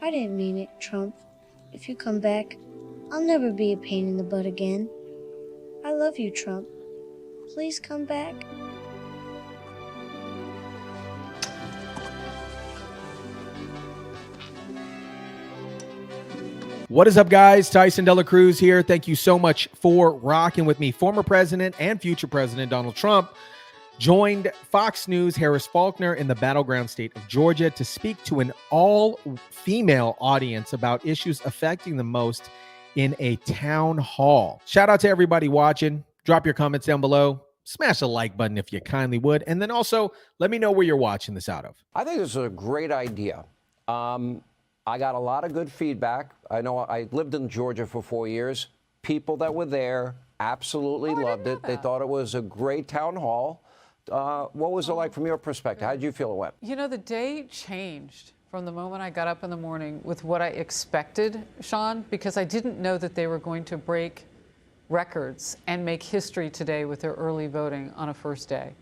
I didn't mean it, Trump. If you come back, I'll never be a pain in the butt again. I love you, Trump. Please come back. What is up, guys? Tyson Dela Cruz here. Thank you so much for rocking with me. Former President and future President Donald Trump joined Fox News' Harris Faulkner in the battleground state of Georgia to speak to an all-female audience about issues affecting them most in a town hall. Shout out to everybody watching. Drop your comments down below. Smash the like button if you kindly would. And then also, let me know where you're watching this out of. I think this is a great idea. I got a lot of good feedback. I know I lived in Georgia for 4 years. People that were there absolutely loved it. They thought it was a great town hall. What was it like from your perspective? How did you feel it went? You know, the day changed from the moment I got up in the morning with what I expected, Sean, because I didn't know that they were going to break records and make history today with their early voting on a first day.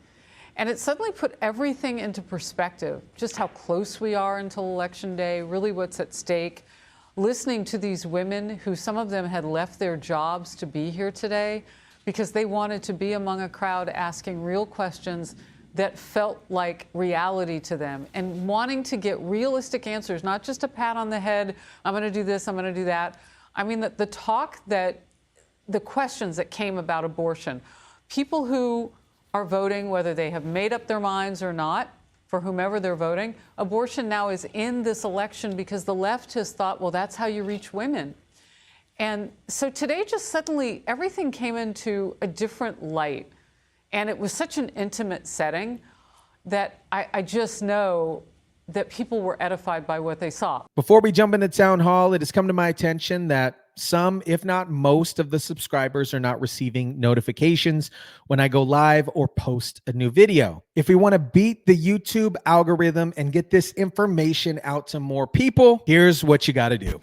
And it suddenly put everything into perspective, just how close we are until Election Day, really what's at stake. Listening to these women who some of them had left their jobs to be here today because they wanted to be among a crowd asking real questions that felt like reality to them and wanting to get realistic answers, not just a pat on the head, I'm going to do this, I'm going to do that. I mean, the questions that came about abortion, people who are voting, whether they have made up their minds or not, for whomever they're voting, abortion now is in this election because the left has thought, well, that's how you reach women. And so today just suddenly everything came into a different light. And it was such an intimate setting that I just know that people were edified by what they saw. Before we jump into town hall, it has come to my attention that some, if not most, of the subscribers are not receiving notifications when I go live or post a new video. If we want to beat the YouTube algorithm and get this information out to more people, here's what you got to do.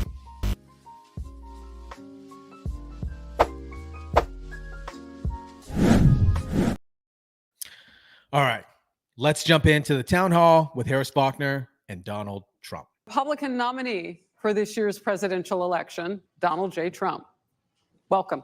All right, let's jump into the town hall with Harris Faulkner and Donald Trump. Republican nominee for this year's presidential election, Donald J. Trump. Welcome.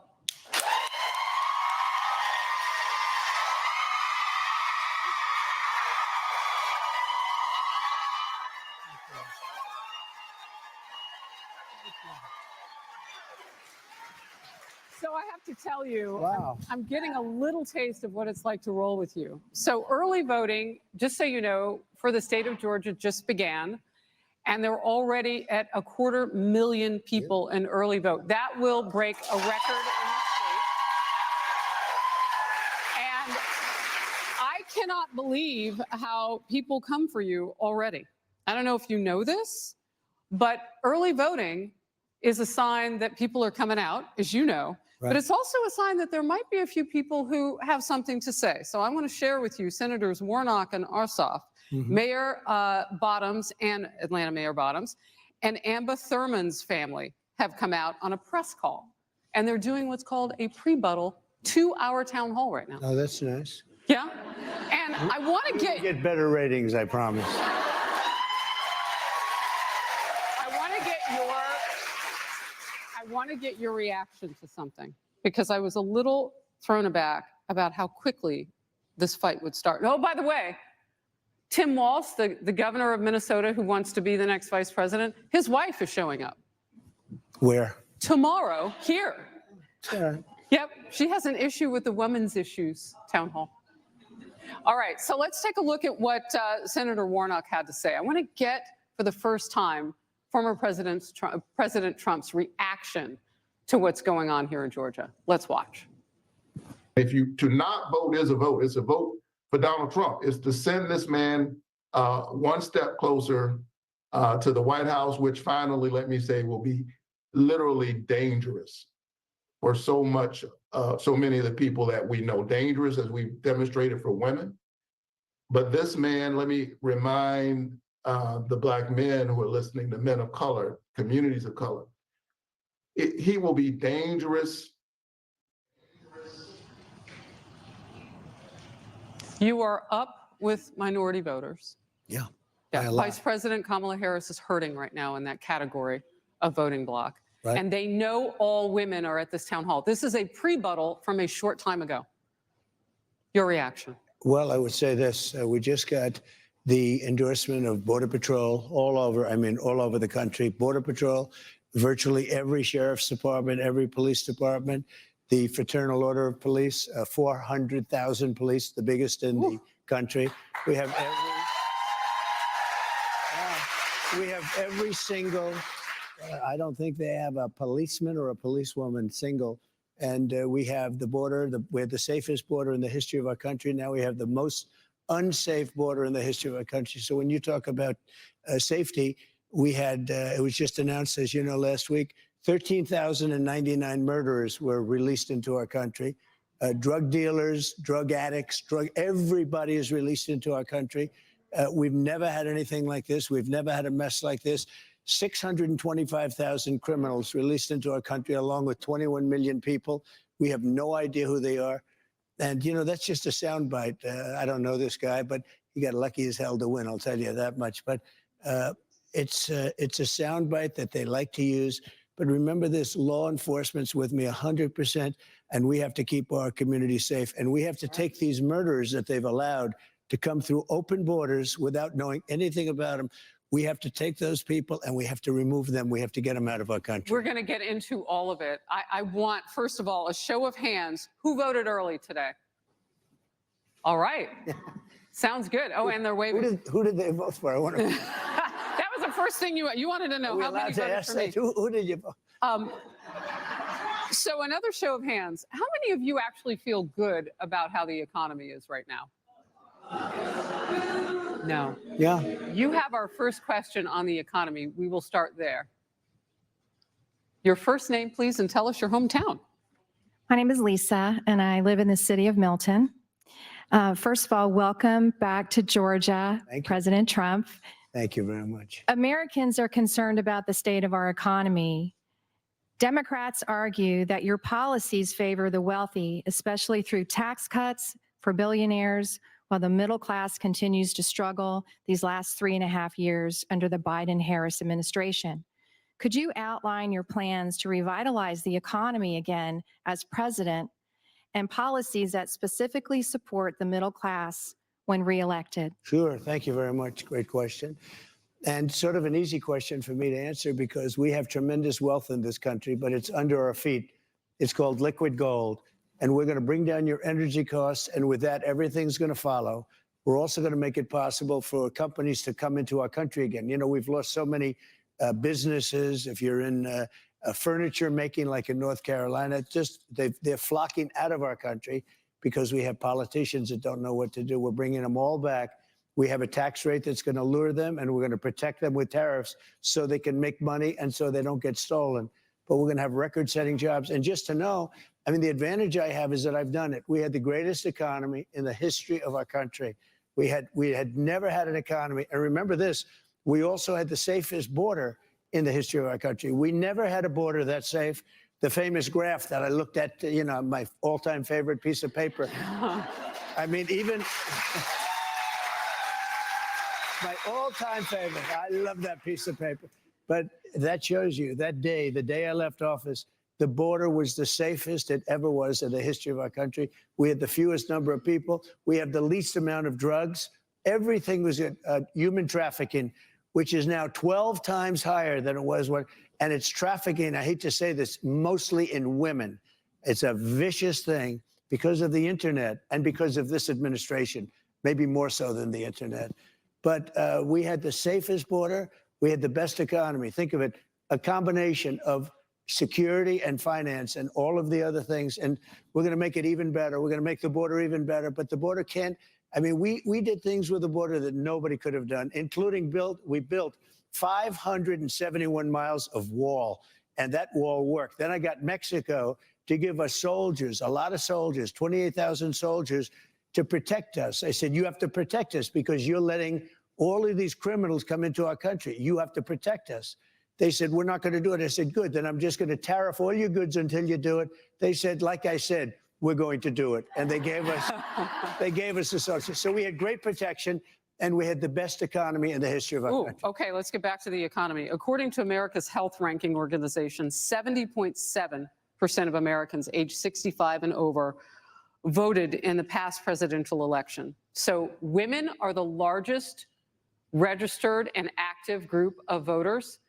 So I have to tell you, wow. I'm getting a little taste of what it's like to roll with you. So early voting, just so you know, for the state of Georgia just began. And they're already at 250,000 people in early vote. That will break a record in the state. And I cannot believe how people come for you already. I don't know if you know this, but early voting is a sign that people are coming out, as you know. Right. But it's also a sign that there might be a few people who have something to say. So I want to share with you Senators Warnock and Ossoff, Mayor Bottoms and Atlanta Mayor Bottoms and Amber Thurman's family have come out on a press call. And they're doing what's called a Prebuttal 2-hour town hall right now. Oh, that's nice. Yeah. And I want to get better ratings, I promise. I want to get your reaction to something because I was a little thrown aback about how quickly this fight would start. Oh, by the way, Tim Walz, the governor of Minnesota who wants to be the next vice president, his wife is showing up. Where? Tomorrow, here. Yeah. Yep, she has an issue with the women's issues town hall. All right, so let's take a look at what Senator Warnock had to say. I want to get, for the first time, former President Trump's reaction to what's going on here in Georgia. Let's watch. To not vote is a vote. It's a vote for Donald Trump. It's to send this man one step closer to the White House, which finally, let me say, will be literally dangerous for so many of the people that we know. Dangerous, as we've demonstrated, for women. But this man, let me remind the Black men who are listening, the men of color, communities of color, he will be dangerous. You are up with minority voters. Yeah. by Yeah, a lot. Vice President Kamala Harris is hurting right now in that category of voting bloc. Right. And they know all women are at this town hall. This is a prebuttal from a short time ago. Your reaction? Well, I would say this. We just got the endorsement of Border Patrol all over, all over the country. Border Patrol, virtually every sheriff's department, every police department, the Fraternal Order of Police, 400,000 police, the biggest in the country. We have every single, I don't think they have a policeman or a policewoman single. And we have the border, we had the safest border in the history of our country. Now we have the most unsafe border in the history of our country. So when you talk about safety, we had, it was just announced, as you know, last week, 13,099 murderers were released into our country. Drug dealers, drug addicts, everybody is released into our country. We've never had anything like this. We've never had a mess like this. 625,000 criminals released into our country, along with 21 million people. We have no idea who they are. And, you know, that's just a soundbite. I don't know this guy, but he got lucky as hell to win, I'll tell you that much. But it's a soundbite that they like to use. But remember this, law enforcement's with me 100%, and we have to keep our community safe. And we have to take these murderers that they've allowed to come through open borders without knowing anything about them. We have to take those people and we have to remove them. We have to get them out of our country. We're going to get into all of it. I want, first of all, a show of hands. Who voted early today? All right. Sounds good. Oh, and they're waving. Who did they vote for? I want to. That was the first thing you wanted to know. How many voted for me? Who did you vote? So another show of hands. How many of you actually feel good about how the economy is right now? No. Yeah. You have our first question on the economy. We will start there. Your first name, please, and tell us your hometown. My name is Lisa, and I live in the city of Milton. First of all, welcome back to Georgia, Thank you. President Trump. Thank you very much. Americans are concerned about the state of our economy. Democrats argue that your policies favor the wealthy, especially through tax cuts for billionaires, while the middle class continues to struggle these last 3.5 years under the Biden-Harris administration. Could you outline your plans to revitalize the economy again as president and policies that specifically support the middle class when reelected? Sure. Thank you very much. Great question. And sort of an easy question for me to answer because we have tremendous wealth in this country, but it's under our feet. It's called liquid gold. And we're going to bring down your energy costs. And with that, everything's going to follow. We're also going to make it possible for companies to come into our country again. You know, we've lost so many businesses. If you're in furniture making, like in North Carolina, they're flocking out of our country because we have politicians that don't know what to do. We're bringing them all back. We have a tax rate that's going to lure them, and we're going to protect them with tariffs so they can make money and so they don't get stolen. But we're going to have record-setting jobs. And just to know, I mean, the advantage I have is that I've done it. We had the greatest economy in the history of our country. We had never had an economy. And remember this, we also had the safest border in the history of our country. We never had a border that safe. The famous graph that I looked at, you know, my all-time favorite piece of paper. I mean, even my all-time favorite. I love that piece of paper. But that shows you that day, the day I left office, the border was the safest it ever was in the history of our country. We had the fewest number of people. We have the least amount of drugs. Everything was human trafficking, which is now 12 times higher than it was when, and it's trafficking, I hate to say this, mostly in women. It's a vicious thing because of the internet and because of this administration, maybe more so than the internet. But we had the safest border. We had the best economy. Think of it, a combination of security and finance and all of the other things. And we're going to make it even better. We're going to make the border even better. But the border can't, I mean, we did things with the border that nobody could have done, including we built 571 miles of wall. And that wall worked. Then I got Mexico to give us soldiers, a lot of soldiers, 28,000 soldiers to protect us. I said, you have to protect us because you're letting all of these criminals come into our country. You have to protect us. They said, we're not going to do it. I said, good, then I'm just going to tariff all your goods until you do it. They said, like I said, we're going to do it. And they gave us the soldiers. So we had great protection. and we had the best economy in the history of our Ooh, country. okay, let's get back to the economy. According to America's Health Ranking Organization, 70.7% of Americans aged 65 and over voted in the past presidential election. So women are the largest registered and active group of voters.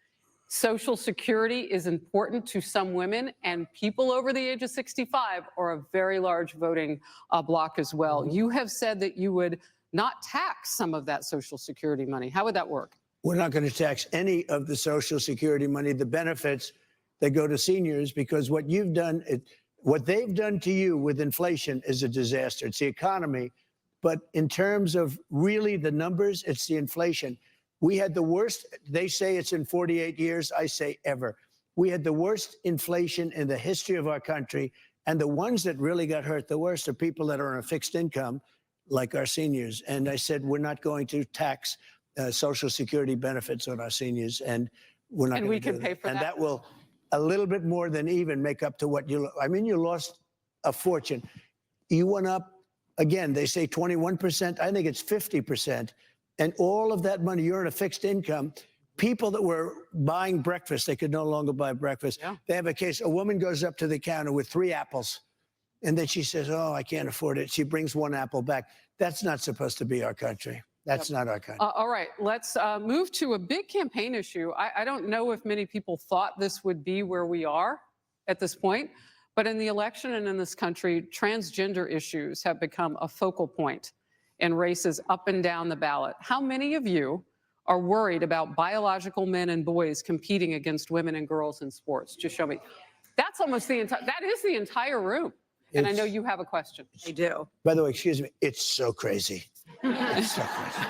Social Security is important to some women, and people over the age of 65 are a very large voting block as well. You have said that you would not tax some of that Social Security money. How would that work? We're not going to tax any of the Social Security money, the benefits that go to seniors, because what you've done, what they've done to you with inflation is a disaster. It's the economy. But in terms of really the numbers, it's the inflation. We had the worst, they say it's in 48 years, I say ever. We had the worst inflation in the history of our country, and the ones that really got hurt the worst are people that are on a fixed income, like our seniors. And I said, we're not going to tax Social Security benefits on our seniors, and we're not And going we to do can pay that. for And that. that will a little bit more than even make up to what you, I mean, you lost a fortune. You went up, again, they say 21%, I think it's 50%. And all of that money, you're in a fixed income. People that were buying breakfast, they could no longer buy breakfast. Yeah. They have a case, a woman goes up to the counter with 3 apples, and then she says, oh, I can't afford it. She brings 1 apple back. That's not supposed to be our country. That's not our country. All right, let's move to a big campaign issue. I don't know if many people thought this would be where we are at this point, but in the election and in this country, transgender issues have become a focal point in races up and down the ballot. How many of you are worried about biological men and boys competing against women and girls in sports? Just show me. That's almost the entire, that is the entire room. And I know you have a question. I do. By the way, excuse me, it's so crazy. It's so crazy.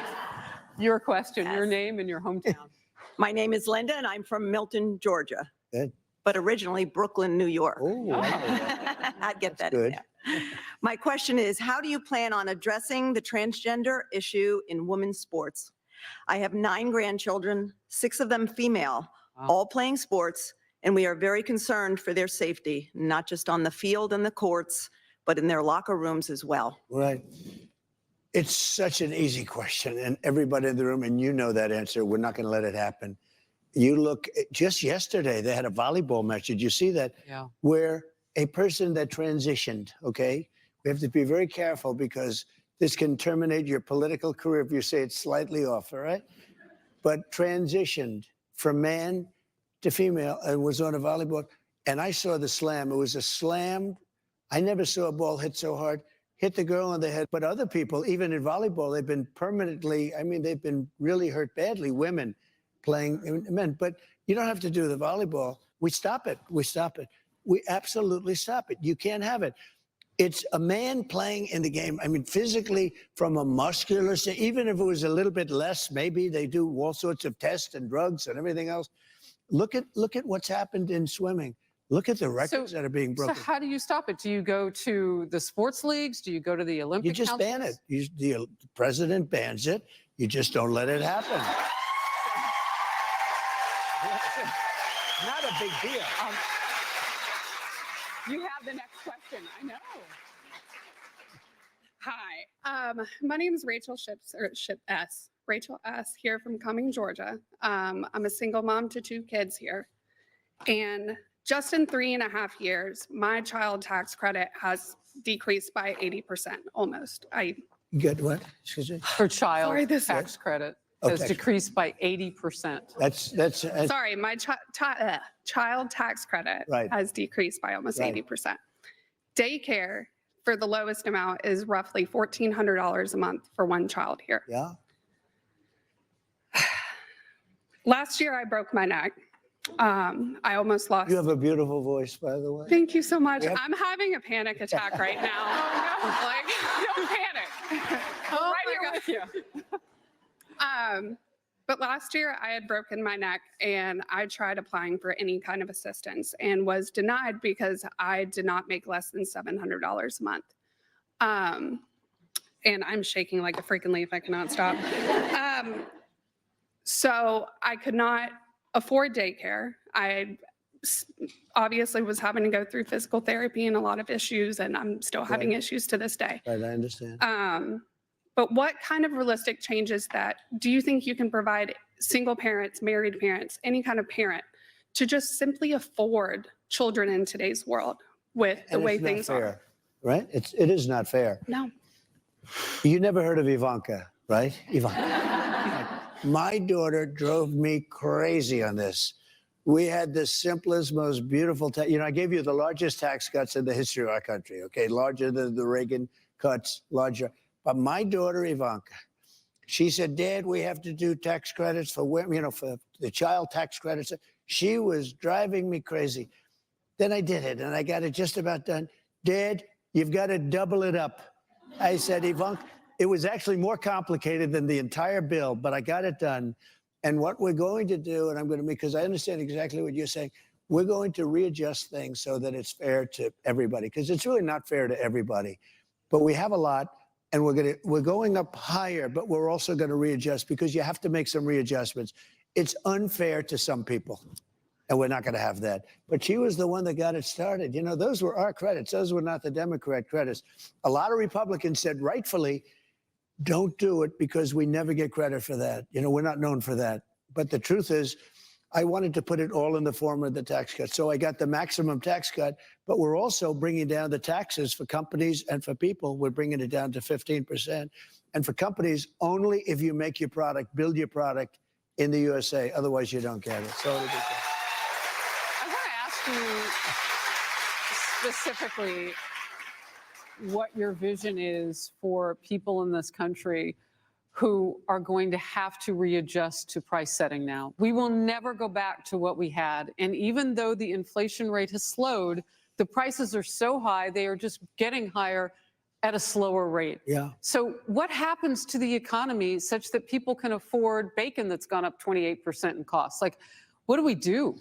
Your question, your Yes. name and your hometown. My name is Linda, and I'm from Milton, Georgia, Good. but originally Brooklyn, New York. Oh, I'd get that good. in there. My question is, how do you plan on addressing the transgender issue in women's sports? I have 9 grandchildren, 6 of them female, Wow. all playing sports, and we are very concerned for their safety, not just on the field and the courts, but in their locker rooms as well. right. It's such an easy question, and everybody in the room, and you know that answer, we're not going to let it happen. You look, just yesterday, they had a volleyball match. Did you see that? Yeah. Where a person that transitioned, okay? We have to be very careful because this can terminate your political career if you say it's slightly off, all right? But transitioned from man to female and was on a volleyball. And I saw the slam. It was a slam. I never saw a ball hit so hard, hit the girl on the head. But other people, even in volleyball, they've been permanently, I mean, they've been really hurt badly, women playing men. But you don't have to do the volleyball. We stop it. We stop it. We absolutely stop it. You can't have it. It's a man playing in the game. I mean, physically, from a muscular, even if it was a little bit less, maybe they do all sorts of tests and drugs and everything else. Look at what's happened in swimming. Look at the records that are being broken. So how do you stop it? Do you go to the sports leagues? Do you go to the Olympic You just ban it. councils? The president bans it. You just don't let it happen. Not a big deal. You have the next question. I know. Hi, my name is Rachel Rachel S. here from Cumming, Georgia. I'm a single mom to 2 kids here. And just in 3.5 years, my child tax credit has decreased by 80% almost. Good what? Excuse me? Her child Sorry, this- tax credit Oh, has tax- decreased by 80%. That's Sorry, my child tax credit Right. has decreased by almost Right. 80%. Daycare for the lowest amount is roughly $1,400 a month for one child here. yeah. Last year, I broke my neck. I almost lost. You have a beautiful voice, by the way. Thank you so much. Yep. I'm having a panic attack right now. Like, Don't panic. oh right my here with you. But last year I had broken my neck and I tried applying for any kind of assistance and was denied because I did not make less than $700 a month. And I'm shaking like a freaking leaf. I cannot stop. So I could not afford daycare. I obviously was having to go through physical therapy and a lot of issues, and I'm still having issues to this day. Right, I understand. But what kind of realistic changes that do you think you can provide single parents, married parents, any kind of parent to just simply afford children in today's world with the And way it's not things fair, are? right? It is not fair. No. You never heard of Ivanka, right? Ivanka. My daughter drove me crazy on this. We had the simplest, most beautiful, I gave you the largest tax cuts in the history of our country, okay? Larger than the Reagan cuts, larger. But my daughter, Ivanka, she said, Dad, we have to do tax credits for women, for the child tax credits. She was driving me crazy. Then I did it, and I got it just about done. Dad, you've got to double it up. I said, Ivanka, it was actually more complicated than the entire bill, but I got it done. And what we're going to do, and I'm going to make, because I understand exactly what you're saying, we're going to readjust things so that it's fair to everybody, because it's really not fair to everybody. But we have a lot, and we're going up higher, but we're also going to readjust because you have to make some readjustments. It's unfair to some people, and we're not going to have that. But she was the one that got it started. Those were our credits. Those were not the Democrat credits. A lot of Republicans said, rightfully, don't do it because we never get credit for that. We're not known for that. But the truth is, I wanted to put it all in the form of the tax cut. So I got the maximum tax cut, but we're also bringing down the taxes for companies and for people. We're bringing it down to 15%. And for companies, only if you make your product, build your product in the USA. Otherwise, you don't get it. So I want to ask you specifically what your vision is for people in this country who are going to have to readjust to price setting now. We will never go back to what we had. And even though the inflation rate has slowed, the prices are so high, they are just getting higher at a slower rate. Yeah. So what happens to the economy such that people can afford bacon that's gone up 28% in cost? Like, what do we do?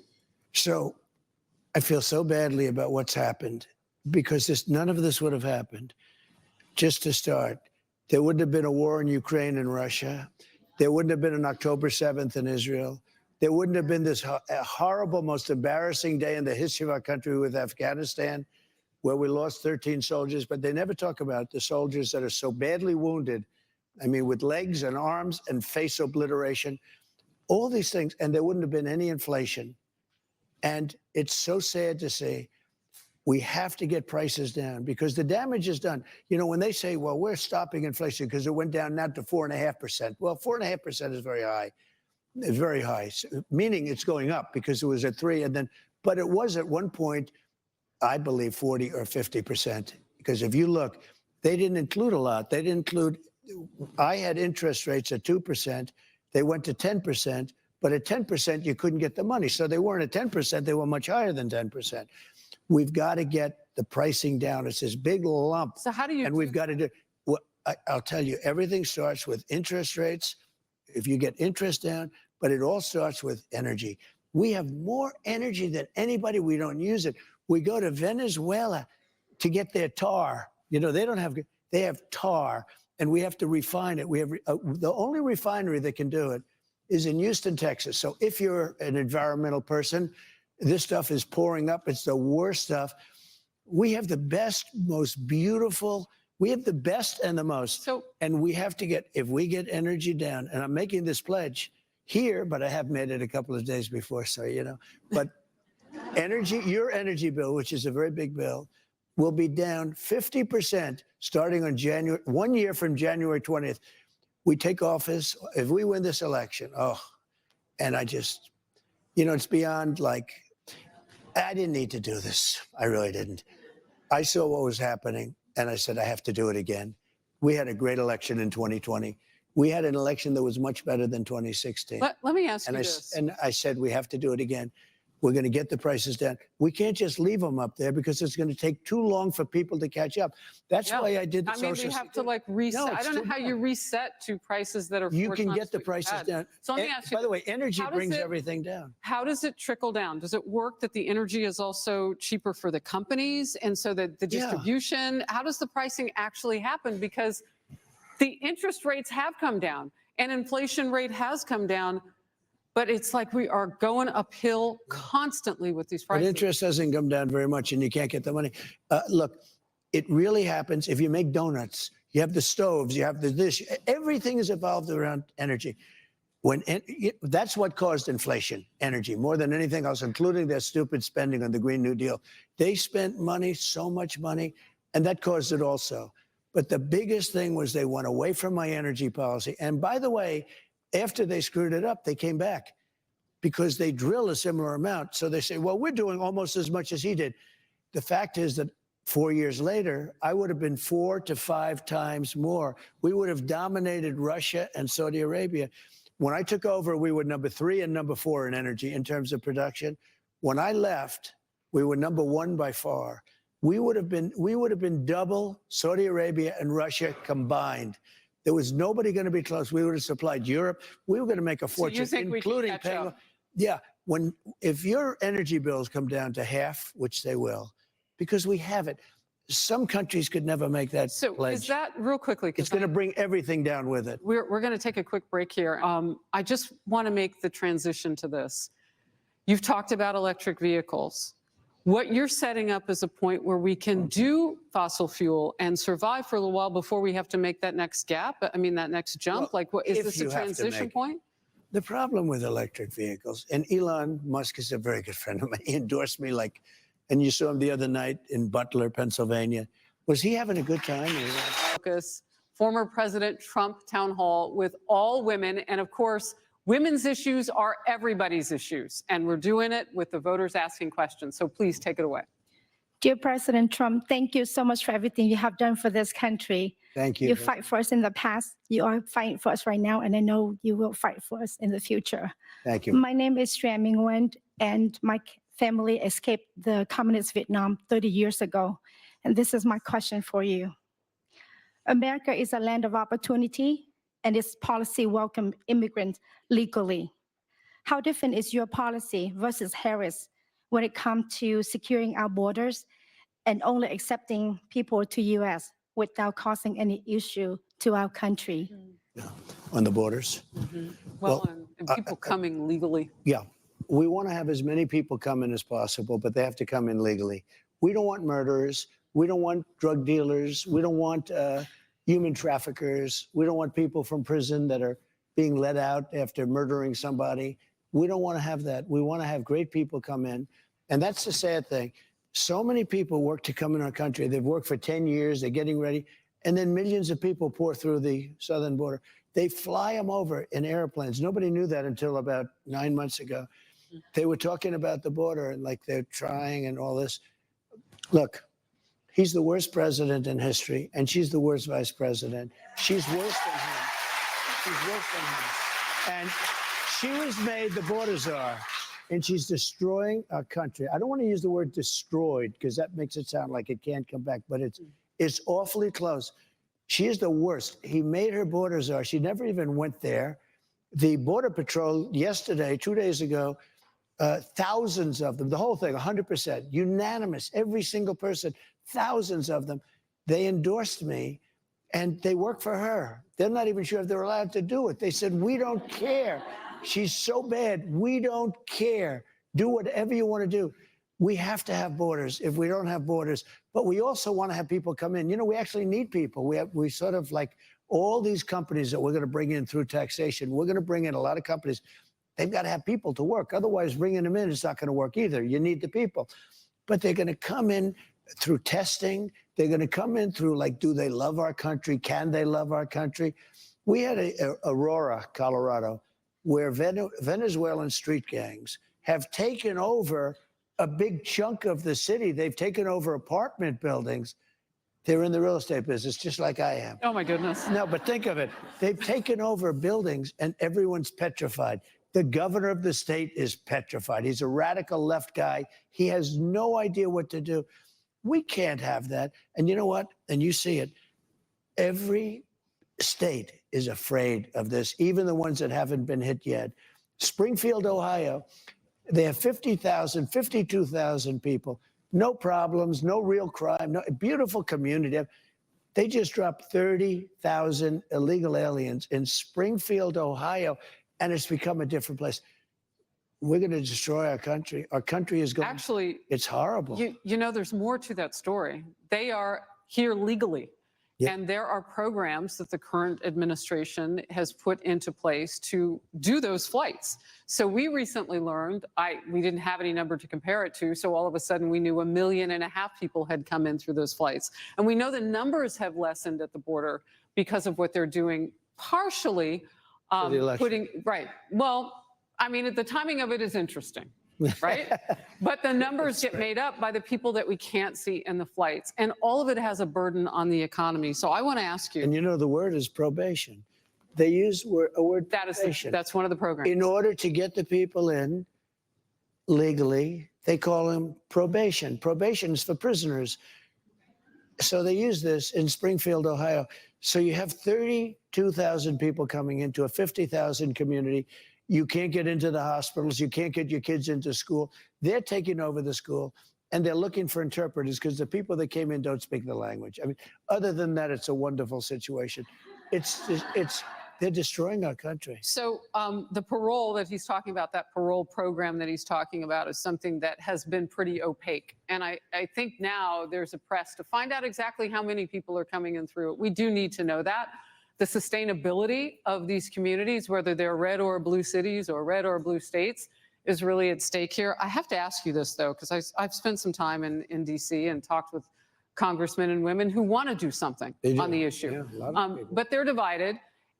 So I feel so badly about what's happened because none of this would have happened. Just to start, there wouldn't have been a war in Ukraine and Russia. There wouldn't have been an October 7th in Israel. There wouldn't have been this horrible, most embarrassing day in the history of our country with Afghanistan, where we lost 13 soldiers, but they never talk about the soldiers that are so badly wounded. I mean, with legs and arms and face obliteration, all these things, and there wouldn't have been any inflation. And it's so sad to say, we have to get prices down because the damage is done. When they say, well, we're stopping inflation because it went down now to 4.5%. Well, 4.5% is very high. It's very high, meaning it's going up because it was at 3. But it was at one point, I believe, 40 or 50%. Because if you look, they didn't include a lot. They didn't include, I had interest rates at 2%. They went to 10%. But at 10%, you couldn't get the money. So they weren't at 10%. They were much higher than 10%. We've got to get the pricing down. It's this big lump. So how do you? And we've got to do, well, I'll tell you, everything starts with interest rates. If you get interest down, but it all starts with energy. We have more energy than anybody. We don't use it. We go to Venezuela to get their tar. They don't have, they have tar and we have to refine it. We have the only refinery that can do it is in Houston, Texas. So if you're an environmental person, this stuff is pouring up. It's the worst stuff. We have the best, most beautiful, we have the best and the most. And we have to get, if we get energy down, and I'm making this pledge here, but I have made it a couple of days before, so, but your energy bill, which is a very big bill, will be down 50% starting on 1 year from January 20th. We take office, if we win this election, and I just, it's beyond like, I didn't need to do this. I really didn't. I saw what was happening, and I said, I have to do it again. We had a great election in 2020. We had an election that was much better than 2016. Let me ask you this. And I said, we have to do it again. We're going to get the prices down. We can't just leave them up there because it's going to take too long for people to catch up. That's why I did the social. We have to like reset. No, I don't know how you reset to prices that are. You can get the prices down. So let me ask you. By the way, energy brings everything down. How does it trickle down? Does it work that the energy is also cheaper for the companies, and so that the distribution? Yeah. How does the pricing actually happen? Because the interest rates have come down, and inflation rate has come down. But it's like we are going uphill constantly with these prices. But interest hasn't come down very much and you can't get the money. Look, it really happens. If you make donuts, You have the stoves, you have the this, everything is evolved around energy. That's what caused inflation, energy, more than anything else, including their stupid spending on the Green New Deal. They spent money, so much money, and that caused it also. But the biggest thing was they went away from my energy policy. And by the way, after they screwed it up, they came back because they drill a similar amount. So they say, well, we're doing almost as much as he did. The fact is that 4 years later, I would have been 4 to 5 times more. We would have dominated Russia and Saudi Arabia. When I took over, we were number 3 and number 4 in energy in terms of production. When I left, we were number 1 by far. We would have been double Saudi Arabia and Russia combined. There was nobody going to be close. We would have supplied Europe. We were going to make a fortune, you think including we can catch paying. up? Yeah, if your energy bills come down to half, which they will, because we have it, some countries could never make that So pledge. is that, real quickly, 'cause It's going to bring everything down with it. we're going to take a quick break here. I just want to make the transition to this. You've talked about electric vehicles. What you're setting up is a point where we can do fossil fuel and survive for a little while before we have to make that next gap. I mean, that next jump. Well, like, what is if this a you have to transition make it. point? The problem with electric vehicles, and Elon Musk is a very good friend of mine. He endorsed me and you saw him the other night in Butler, Pennsylvania. Was he having a good time? Focus, former President Trump town hall with all women. And of course, women's issues are everybody's issues. And we're doing it with the voters asking questions. So please take it away. Dear President Trump, thank you so much for everything you have done for this country. Thank you. You fight for us in the past. You are fighting for us right now, and I know you will fight for us in the future. Thank you. My name is Tran Minh Nguyen, and my family escaped the communist Vietnam 30 years ago. And this is my question for you. America is a land of opportunity, and its policy welcome immigrants legally. How different is your policy versus Harris when it comes to securing our borders and only accepting people to U.S. without causing any issue to our country? On the borders? Well, and people coming legally. Yeah. We want to have as many people come in as possible, but they have to come in legally. We don't want murderers. We don't want drug dealers. We don't want human traffickers. We don't want people from prison that are being let out after murdering somebody. We don't want to have that. We want to have great people come in. And that's the sad thing. So many people work to come in our country. They've worked for 10 years. They're getting ready. And then millions of people pour through the southern border. They fly them over in airplanes. Nobody knew that until about 9 months ago. They were talking about the border and like they're trying and all this. Look, he's the worst president in history, and she's the worst vice president. She's worse than him. She's worse than him. And she was made the border czar, and she's destroying our country. I don't want to use the word destroyed because that makes it sound like it can't come back, but it's awfully close. She is the worst. He made her border czar. She never even went there. The Border Patrol yesterday, 2 days ago, thousands of them, the whole thing, 100%, unanimous, every single person, thousands of them, they endorsed me and they work for her. They're not even sure if they're allowed to do it. They said, we don't care. She's so bad. We don't care. Do whatever you want to do. We have to have borders if we don't have borders, but we also want to have people come in. You know, we actually need people. We sort of like all these companies that we're going to bring in through taxation. We're going to bring in a lot of companies. They've got to have people to work. Otherwise, bringing them in is not going to work either. You need the people. But they're going to come in through testing. They're going to come in through, like, do they love our country? Can they love our country? We had Aurora, Colorado, where Venezuelan street gangs have taken over a big chunk of the city. They've taken over apartment buildings. They're in the real estate business, just like I am. Oh, my goodness. No, but think of it. They've taken over buildings, and everyone's petrified. The governor of the state is petrified. He's a radical left guy. He has no idea what to do. We can't have that. And you know what? And you see it. Every state is afraid of this, even the ones that haven't been hit yet. Springfield, Ohio, they have 50,000, 52,000 people. No problems, no real crime, no beautiful community. They just dropped 30,000 illegal aliens in Springfield, Ohio, and it's become a different place. We're going to destroy our country. Our country is going. Actually, it's horrible. You know, there's more to that story. They are here legally. Yeah. And there are programs that the current administration has put into place to do those flights. So we recently learned, we didn't have any number to compare it to, so all of a sudden we knew 1.5 million people had come in through those flights. And we know the numbers have lessened at the border because of what they're doing, partially the election. right. Well, I mean, the timing of it is interesting. Right? But the numbers get made up by the people that we can't see in the flights. And all of it has a burden on the economy. So I want to ask you. And you know, the word is probation. They use a word probation. That's one of the programs. In order to get the people in legally, they call them probation. Probation is for prisoners. So they use this in Springfield, Ohio. So you have 32,000 people coming into a 50,000 community. You can't get into the hospitals. You can't get your kids into school. They're taking over the school, and they're looking for interpreters because the people that came in don't speak the language. I mean, other than that, it's a wonderful situation. They're destroying our country. So the parole that he's talking about, that parole program that he's talking about, is something that has been pretty opaque. And I think now there's a press to find out exactly how many people are coming in through it. We do need to know that. The sustainability of these communities, whether they're red or blue cities or red or blue states, is really at stake here. I have to ask you this, though, because I've spent some time in D.C. and talked with congressmen and women who want to do something on the issue. Yeah, a lot of people. But they're divided,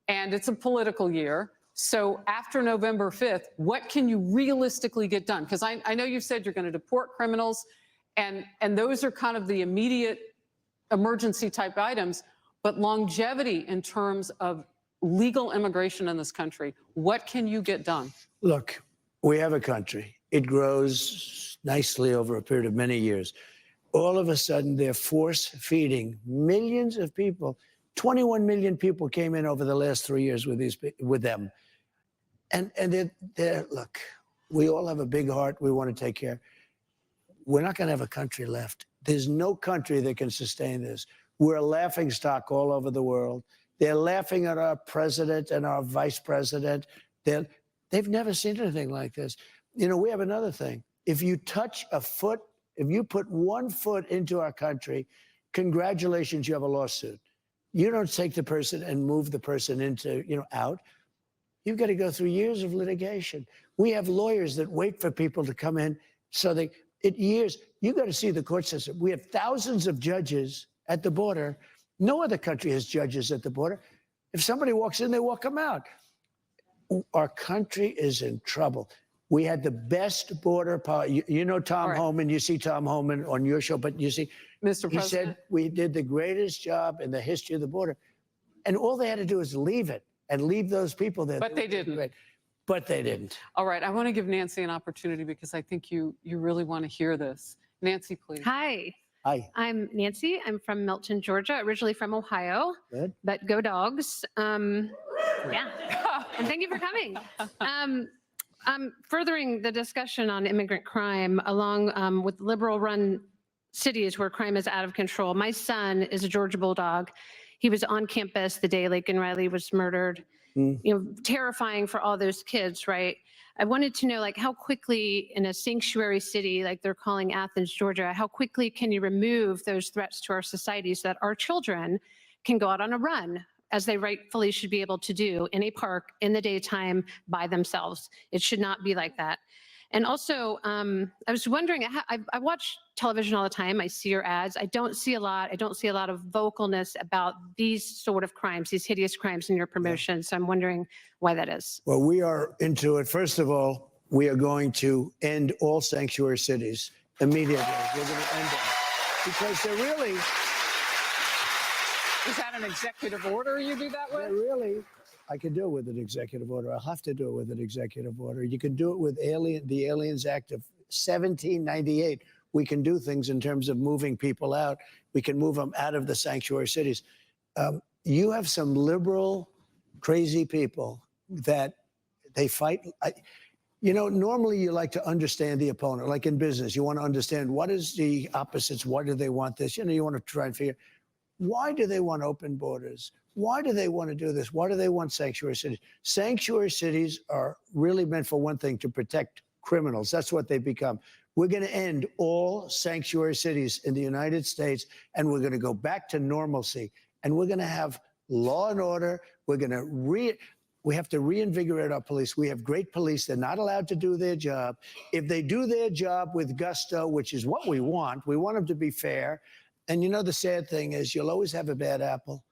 and it's a political year. So after November 5th, what can you realistically get done? Because I know you said you're going to deport criminals, and those are kind of the immediate emergency type items. But longevity in terms of legal immigration in this country, what can you get done? Look, we have a country. It grows nicely over a period of many years. All of a sudden, they're force-feeding millions of people. 21 million people came in over the last 3 years with them. And they're, look, we all have a big heart. We want to take care. We're not going to have a country left. There's no country that can sustain this. We're a laughing stock all over the world. They're laughing at our president and our vice president. They've never seen anything like this. You know, we have another thing. If you touch a foot, if you put 1 foot into our country, congratulations, you have a lawsuit. You don't take the person and move the person into, out. You've got to go through years of litigation. We have lawyers that wait for people to come in. So years, you got to see the court system. We have thousands of judges at the border. No other country has judges at the border. If somebody walks in, they walk them out. Our country is in trouble. We had the best border policy. You know Tom Homan. You see Tom Homan on your show, but you see, Mr. President, he said we did the greatest job in the history of the border. And all they had to do is leave it and leave those people there. But they didn't. But they didn't. All right, I want to give Nancy an opportunity because I think you really want to hear this. Nancy, please. Hi. Hi. I'm Nancy. I'm from Milton, Georgia, originally from Ohio. Good. But go dogs. Yeah. And thank you for coming. Furthering the discussion on immigrant crime along with liberal-run cities where crime is out of control. My son is a Georgia Bulldog. He was on campus the day Laken Riley was murdered. Terrifying for all those kids, right? I wanted to know, like, how quickly in a sanctuary city, like they're calling Athens, Georgia, how quickly can you remove those threats to our society so that our children can go out on a run, as they rightfully should be able to do in a park in the daytime by themselves? It should not be like that. And also, I was wondering, I watch television all the time. I see your ads. I don't see a lot of vocalness about these sort of crimes, these hideous crimes in your promotion. So I'm wondering why that is. Well, we are into it. First of all, we are going to end all sanctuary cities immediately. We're going to end them because they're really. Is that an executive order you do that with? They're really. I can do it with an executive order. I'll have to do it with an executive order. You can do it with the Aliens Act of 1798. We can do things in terms of moving people out. We can move them out of the sanctuary cities. You have some liberal, crazy people that they fight. Normally you like to understand the opponent. Like in business, you want to understand what is the opposites. Why do they want this? You want to try and figure, why do they want open borders? Why do they want to do this? Why do they want sanctuary cities? Sanctuary cities are really meant for one thing, to protect criminals. That's what they become. We're going to end all sanctuary cities in the United States, and we're going to go back to normalcy. and we're going to have law and order. We're going to we have to reinvigorate our police. We have great police. They're not allowed to do their job. If they do their job with gusto, which is what we want them to be fair. And you know, the sad thing is you'll always have a bad apple.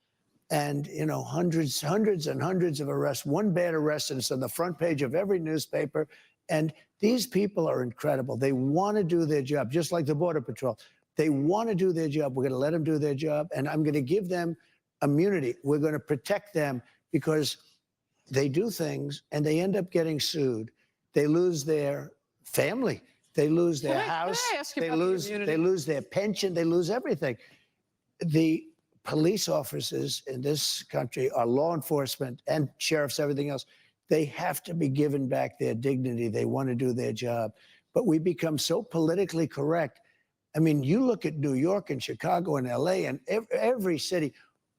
And, you know, hundreds and hundreds of arrests, one bad arrest, and it's on the front page of every newspaper. And these people are incredible. They want to do their job, just like the Border Patrol. They want to do their job. We're going to let them do their job. And I'm going to give them immunity. We're going to protect them because they do things and they end up getting sued. They lose their family. They lose their house. They lose their pension. They lose everything. The police officers in this country are law enforcement and sheriffs, everything else. They have to be given back their dignity. They want to do their job. But we become so politically correct. I mean, you look at New York and Chicago and LA and every city,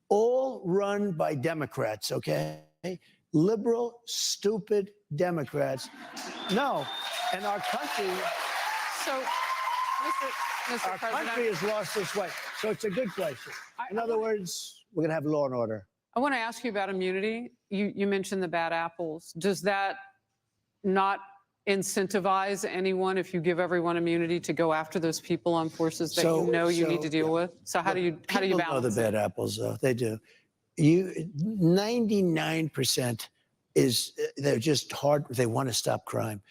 all run by Democrats, okay? Liberal, stupid Democrats. No, and our country, So, Mr. our President, country has lost its way. So it's a good question. In other words, we're going to have law and order. I want to ask you about immunity. You mentioned the bad apples. Does that not incentivize anyone if you give everyone immunity to go after those people on forces that you need to deal with? So how do you People balance know the bad apples, though. They do. 99% is they're just hard. They want to stop crime.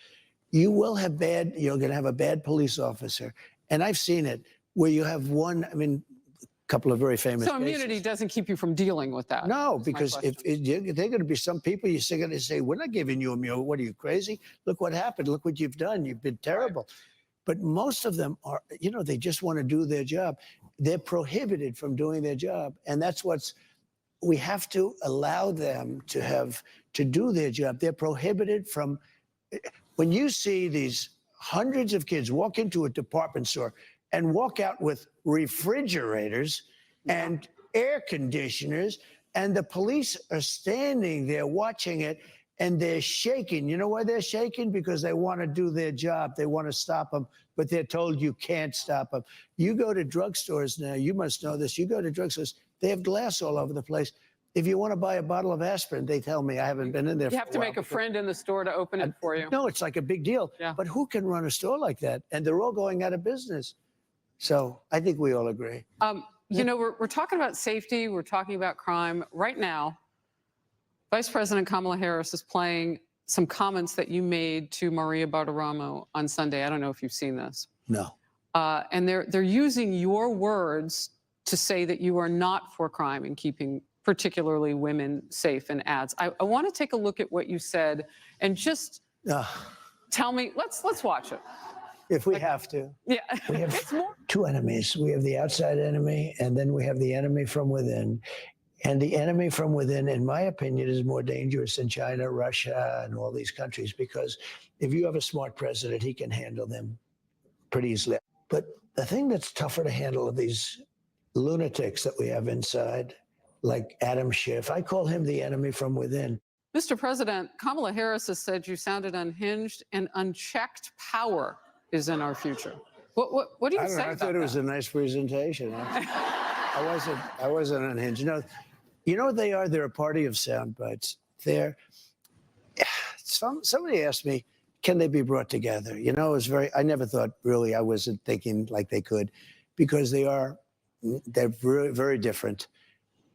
You will have you're going to have a bad police officer. And I've seen it where you have one, I mean, a couple of very famous So immunity cases. doesn't keep you from dealing with that? No, because if they're going to be some people you're going to say, we're not giving you immunity. What are you, crazy? Look what happened. Look what you've done. You've been terrible. But most of them are, you know, they just want to do their job. They're prohibited from doing their job. And that's we have to allow them to do their job. They're prohibited from, when you see these hundreds of kids walk into a department store and walk out with refrigerators and air conditioners, and the police are standing there watching it, and they're shaking. You know why they're shaking? Because they want to do their job. They want to stop them, but they're told you can't stop them. You go to drugstores now, you must know this. You go to drugstores, they have glass all over the place. If you want to buy a bottle of aspirin, they tell me, I haven't been in there. You have to make a friend in the store to open it for you. No, it's like a big deal. Yeah. But who can run a store like that? And they're all going out of business. So I think we all agree. You know, we're talking about safety. We're talking about crime. Right now, Vice President Kamala Harris is playing some comments that you made to Maria Bartiromo on Sunday. I don't know if you've seen this. No. And they're using your words to say that you are not for crime and keeping particularly women safe in ads. I want to take a look at what you said and just tell me, let's watch it. If we have to. Yeah. We have two enemies. We have the outside enemy, and then we have the enemy from within. And the enemy from within, in my opinion, is more dangerous than China, Russia, and all these countries, because if you have a smart president, he can handle them pretty easily. But the thing that's tougher to handle are these lunatics that we have inside, like Adam Schiff. I call him the enemy from within. Mr. President, Kamala Harris has said you sounded unhinged and unchecked power is in our future. What do you say about that? I thought it was a nice presentation. I wasn't unhinged. You know what they are? They're a party of sound bites. Somebody asked me, can they be brought together? You know, I never thought, really, I wasn't thinking like they could, because they're very, very different.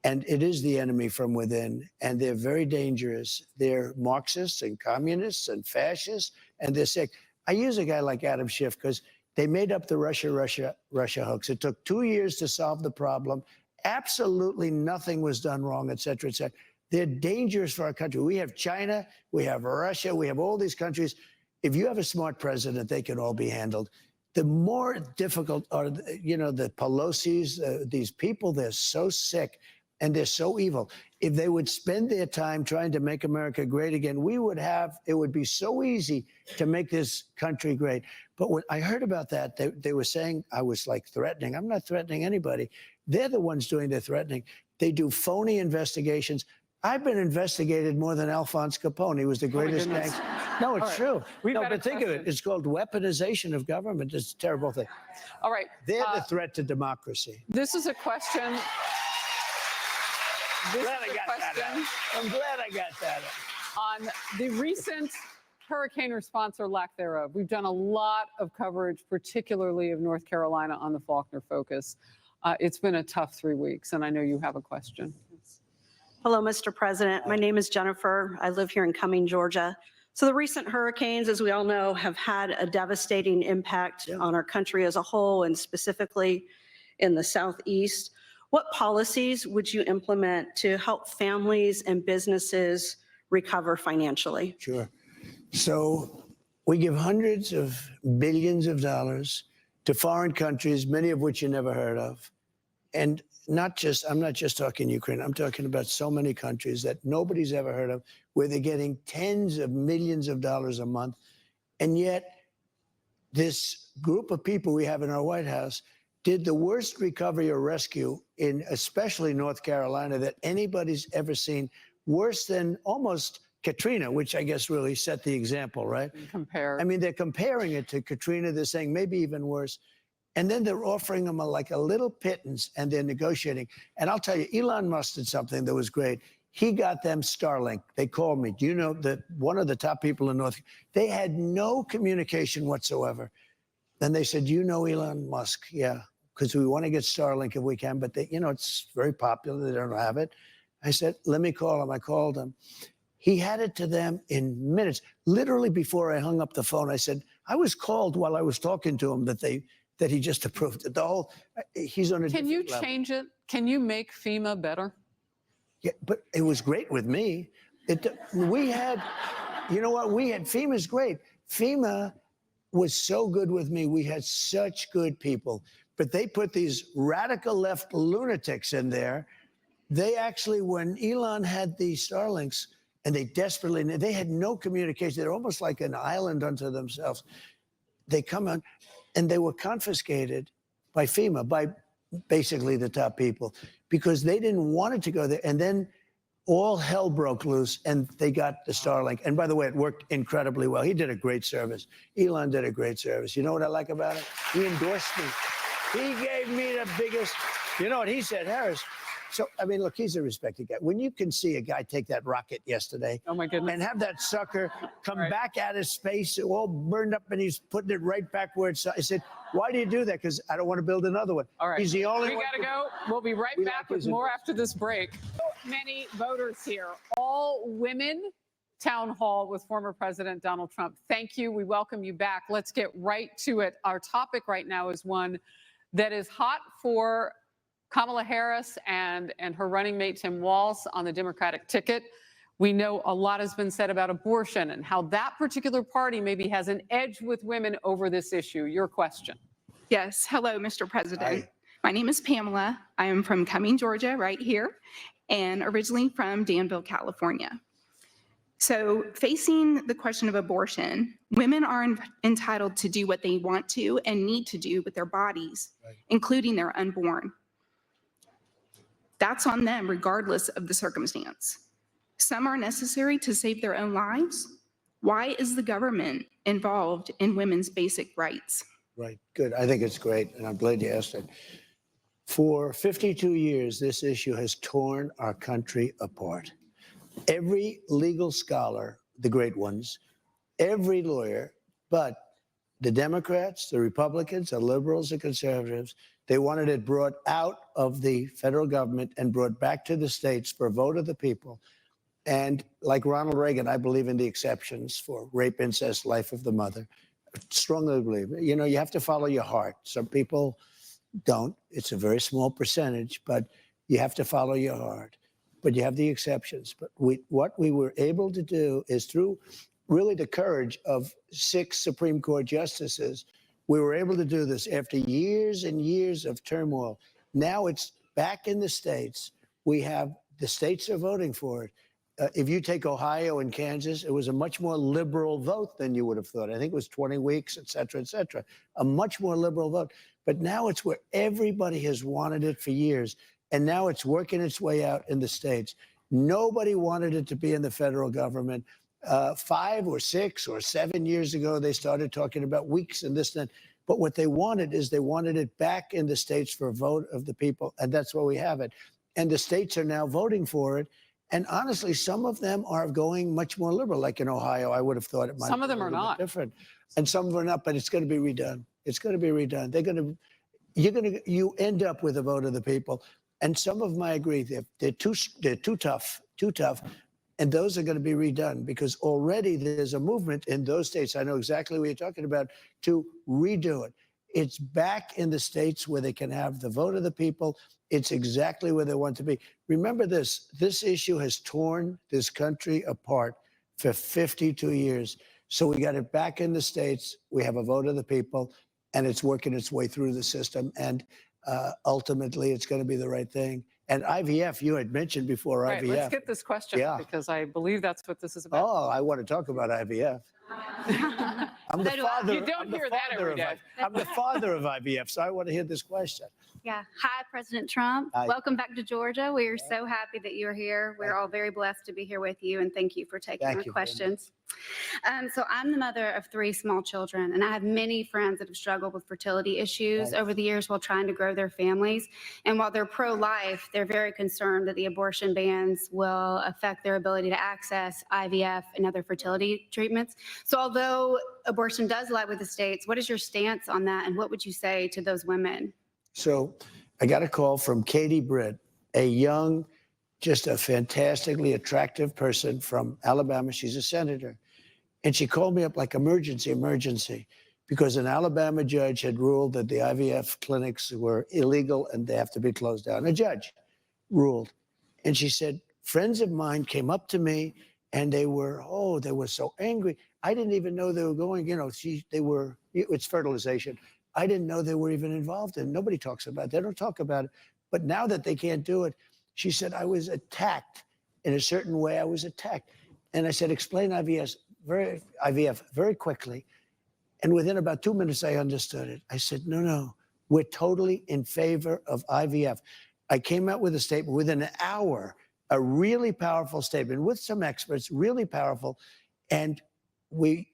And it is the enemy from within, and they're very dangerous. They're Marxists and communists and fascists, and they're sick. I use a guy like Adam Schiff because they made up the Russia hoax. It took 2 years to solve the problem. Absolutely nothing was done wrong, et cetera, et cetera. They're dangerous for our country. We have China, we have Russia, we have all these countries. If you have a smart president, they can all be handled. The more difficult are, the Pelosi's, these people, they're so sick. And they're so evil. If they would spend their time trying to make America great again, it would be so easy to make this country great. But when I heard about that, they were saying I was like threatening. I'm not threatening anybody. They're the ones doing the threatening. They do phony investigations. I've been investigated more than Alphonse Capone. He was the greatest gangster. No, it's true. But think of it. It's called weaponization of government. It's a terrible thing. All right. They're the threat to democracy. This is a question. This Glad is I a got that question out. I'm glad I got that out. on the recent hurricane response or lack thereof. We've done a lot of coverage, particularly of North Carolina on the Faulkner focus. It's been a tough 3 weeks, and I know you have a question. Hello, Mr. President. My name is Jennifer. I live here in Cumming, Georgia. So the recent hurricanes, as we all know, have had a devastating impact on our country as a whole and specifically in the Southeast. What policies would you implement to help families and businesses recover financially? Sure. So we give hundreds of billions of dollars to foreign countries, many of which you never heard of. And I'm not just talking Ukraine, I'm talking about so many countries that nobody's ever heard of, where they're getting tens of millions of dollars a month. And yet this group of people we have in our White House did the worst recovery or rescue in especially North Carolina that anybody's ever seen, worse than almost Katrina, which I guess really set the example, right? Compare. I mean, they're comparing it to Katrina. They're saying maybe even worse. And then they're offering them like a little pittance and they're negotiating. And I'll tell you, Elon Musk did something that was great. He got them Starlink. They called me. Do you know that one of the top people in North, they had no communication whatsoever. Then they said, you know Elon Musk? Yeah, because we want to get Starlink if we can, but they, it's very popular. They don't have it. I said, let me call him. I called him. He had it to them in minutes. Literally before I hung up the phone, I said, I was called while I was talking to him that he just approved it. The whole, he's on a Can you different level. change it? Can you make FEMA better? Yeah, but it was great with me. We had, you know what? FEMA's great. FEMA was so good with me. We had such good people. But they put these radical left lunatics in there. They actually, when Elon had the Starlinks, and they had no communication. They're almost like an island unto themselves. They come on, and they were confiscated by FEMA, by basically the top people, because they didn't want it to go there. And then all hell broke loose, and they got the Starlink. And by the way, it worked incredibly well. He did a great service. Elon did a great service. You know what I like about it? He endorsed me. He gave me the biggest, you know what he said, Harris? So, I mean, look, he's a respected guy. When you can see a guy take that rocket yesterday Oh my goodness. and have that sucker come back out of space, all burned up, and he's putting it right back where it's, I said, why do you do that? Because I don't want to build another one. All right. He's the only we one. We got to go. We'll be right back with more after this break. So many voters here, all women. Town hall with former President Donald Trump. Thank you. We welcome you back. Let's get right to it. Our topic right now is one that is hot for Kamala Harris and her running mate Tim Walz on the Democratic ticket. We know a lot has been said about abortion and how that particular party maybe has an edge with women over this issue. Your question. Yes. Hello, Mr. President. Hi. My name is Pamela. I am from Cumming, Georgia, right here, and originally from Danville, California. So facing the question of abortion, women are entitled to do what they want to and need to do with their bodies, including their unborn. That's on them regardless of the circumstance. Some are necessary to save their own lives. Why is the government involved in women's basic rights? Right, good. I think it's great, and I'm glad you asked it. For 52 years, this issue has torn our country apart. Every legal scholar, the great ones, every lawyer, but the Democrats, the Republicans, the liberals, the conservatives, they wanted it brought out of the federal government and brought back to the states for a vote of the people. And like Ronald Reagan, I believe in the exceptions for rape, incest, life of the mother. Strongly believe it. You know, you have to follow your heart. Some people don't. It's a very small percentage, but you have to follow your heart. But you have the exceptions. But what we were able to do is through really the courage of 6 Supreme Court justices, we were able to do this after years and years of turmoil. Now it's back in the states. The states are voting for it. If you take Ohio and Kansas, it was a much more liberal vote than you would have thought. I think it was 20 weeks, et cetera, a much more liberal vote. But now it's where everybody has wanted it for years. And now it's working its way out in the states. Nobody wanted it to be in the federal government. 5 or 6 or 7 years ago, they started talking about weeks and this and that. But what they wanted is they wanted it back in the states for a vote of the people. And that's why we have it. and the states are now voting for it. And honestly, some of them are going much more liberal, like in Ohio. I would have thought it might Some of be them a are little bit not. different. And some of them are not, but it's going to be redone. It's going to be redone. You end up with a vote of the people. And some of them, I agree, they're too tough. And those are going to be redone because already there's a movement in those states. I know exactly what you're talking about, to redo it. It's back in the states where they can have the vote of the people. It's exactly where they want to be. Remember this issue has torn this country apart for 52 years. So we got it back in the states. We have a vote of the people, and it's working its way through the system. And ultimately, it's going to be the right thing. And IVF, you had mentioned before, Right, IVF. let's get this question because I believe that's what this is about. Oh, I want to talk about IVF. I'm the father. You don't hear that every day. I'm the father of IVF, so I want to hear this question. Yeah. Hi, President Trump. Hi. Welcome back to Georgia. We are so happy that you're here. We're all very blessed to be here with you, and thank you for taking Thank our you very questions. So I'm the mother of 3 small children, and I have many friends that have struggled with fertility issues Right. over the years while trying to grow their families. And while they're pro-life, they're very concerned that the abortion bans will affect their ability to access IVF and other fertility treatments. So although abortion does lie with the states, what is your stance on that, and what would you say to those women? So I got a call from Katie Britt, a young, just a fantastically attractive person from Alabama. She's a senator. And she called me up like emergency, because an Alabama judge had ruled that the IVF clinics were illegal and they have to be closed down. A judge ruled. And she said, friends of mine came up to me and they were so angry. I didn't even know they were going, it's fertilization. I didn't know they were even involved in it. Nobody talks about it. They don't talk about it. But now that they can't do it, she said, I was attacked in a certain way. I was attacked. And I said, explain IVF very quickly. And within about 2 minutes, I understood it. I said, no, we're totally in favor of IVF. I came out with a statement within an hour, a really powerful statement with some experts, really powerful. And we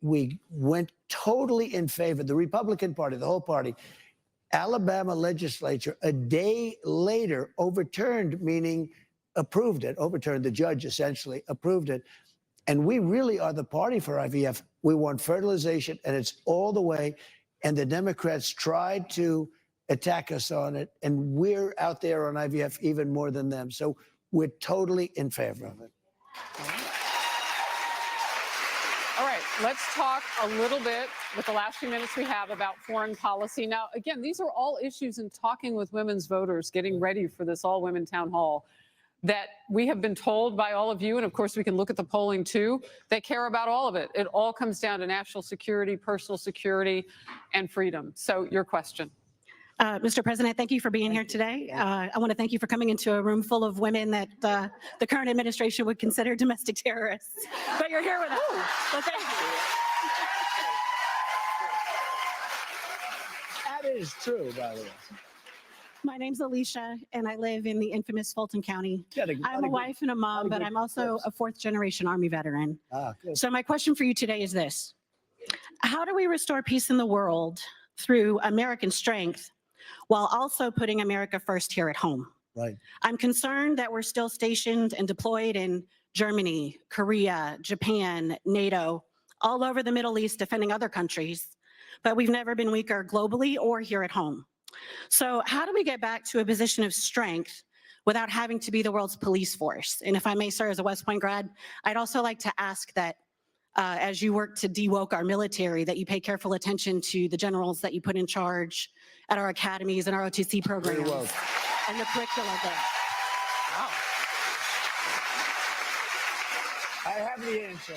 went totally in favor. The Republican Party, the whole party, Alabama legislature, a day later overturned, meaning approved it, overturned, the judge essentially approved it. And we really are the party for IVF. We want fertilization, and it's all the way. And the Democrats tried to attack us on it, and we're out there on IVF even more than them. So we're totally in favor of it. All right, let's talk a little bit with the last few minutes we have about foreign policy. Now, again, these are all issues in talking with women's voters, getting ready for this all-women town hall, that we have been told by all of you, and of course we can look at the polling too, they care about all of it. It all comes down to national security, personal security, and freedom. So your question. Mr. President, thank you for being here today. I want to thank you for coming into a room full of women that the current administration would consider domestic terrorists. But you're here with us. So thank you. That is true, by the way. My name's Alicia, and I live in the infamous Fulton County. I'm a wife and a mom, but I'm also a 4th-generation Army veteran. Good. So my question for you today is this. How do we restore peace in the world through American strength while also putting America first here at home? Right. I'm concerned that we're still stationed and deployed in Germany, Korea, Japan, NATO, all over the Middle East defending other countries, but we've never been weaker globally or here at home. So how do we get back to a position of strength without having to be the world's police force? And if I may, sir, as a West Point grad, I'd also like to ask that as you work to de-woke our military, that you pay careful attention to the generals that you put in charge at our academies and our OTC programs and the curriculum there. Wow. I have the answer.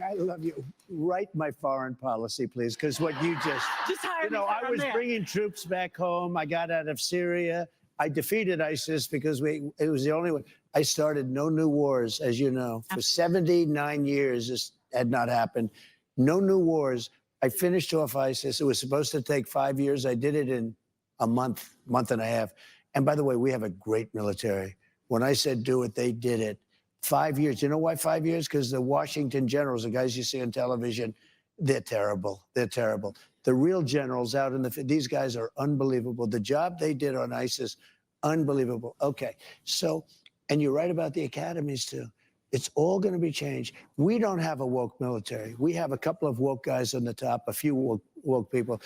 I love you. Write my foreign policy, please, because what you just hired me I from was there. bringing troops back home. I got out of Syria. I defeated ISIS because it was the only one. I started no new wars, as you know. For 79 years, this had not happened. No new wars. I finished off ISIS. It was supposed to take 5 years. I did it in a month and a half. And by the way, we have a great military. When I said do it, they did it. 5 years. You know why 5 years? Because the Washington generals, the guys you see on television, they're terrible. They're terrible. The real generals out in these guys are unbelievable. The job they did on ISIS Unbelievable. Okay. So, and you're right about the academies too. It's all going to be changed. We don't have a woke military. We have a couple of woke guys on the top, a few woke people.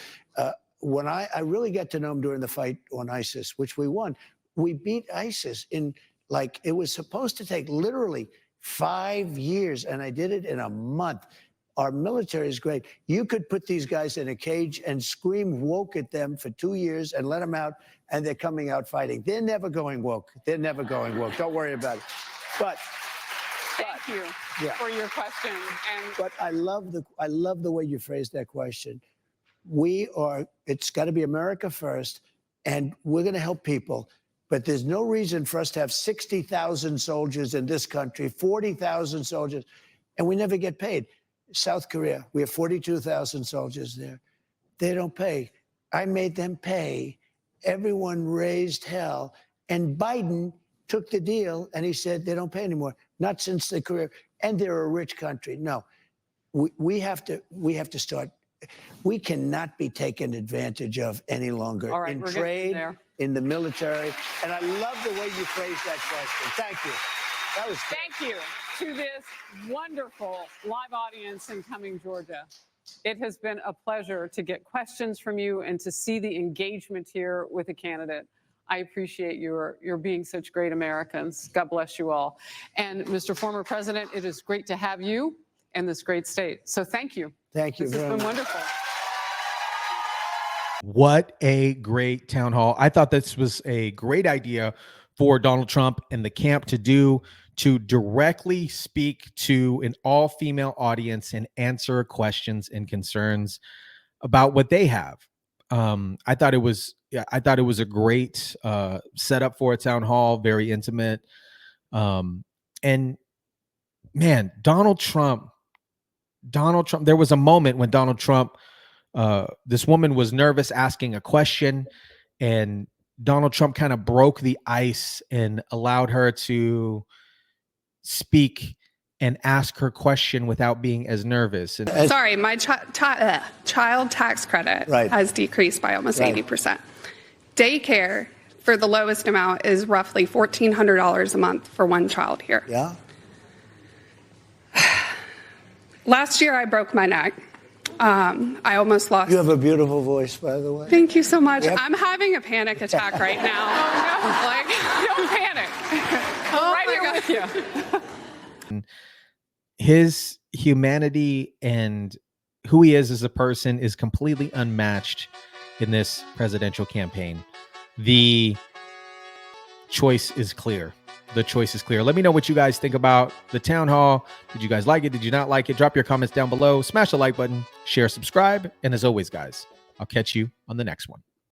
When I really get to know them during the fight on ISIS, which we won, we beat ISIS in, like, it was supposed to take literally 5 years, and I did it in a month. Our military is great. You could put these guys in a cage and scream woke at them for 2 years and let them out, and they're coming out fighting. They're never going woke. They're never going woke. Don't worry about it. But thank you for your question. But I love the way you phrased that question. It's got to be America first, and we're going to help people. But there's no reason for us to have 60,000 soldiers in this country, 40,000 soldiers, and we never get paid. South Korea, we have 42,000 soldiers there. They don't pay. I made them pay. Everyone raised hell. And Biden took the deal and he said they don't pay anymore. Not since the Korea, and they're a rich country. No, we have to start. We cannot be taken advantage of any longer. All right, in we're trade, there. in the military. And I love the way you phrased that question. Thank you. That was great. Thank you to this wonderful live audience in Cumming, Georgia. It has been a pleasure to get questions from you and to see the engagement here with a candidate. I appreciate your being such great Americans. God bless you all. And Mr. Former President, it is great to have you in this great state. So thank you. Thank you This has very been much. wonderful. What a great town hall. I thought this was a great idea for Donald Trump and the camp to do, to directly speak to an all-female audience and answer questions and concerns about what they have. I thought it was a great setup for a town hall, very intimate. And man, Donald Trump, there was a moment when Donald Trump, this woman was nervous asking a question, and Donald Trump kind of broke the ice and allowed her to speak and ask her question without being as nervous. And Sorry, my child tax credit has decreased by almost 80%. Daycare for the lowest amount is roughly $1,400 a month for one child here. Yeah. Last year, I broke my neck. I almost lost. You have a beautiful voice, by the way. Thank you so much. Yep. I'm having a panic attack right now. Like, don't panic. I'm right here with you. his humanity and who he is as a person is completely unmatched in this presidential campaign. The choice is clear. The choice is clear. Let me know what you guys think about the town hall. Did you guys like it? Did you not like it? Drop your comments down below. Smash the like button, share, subscribe. And as always, guys, I'll catch you on the next one.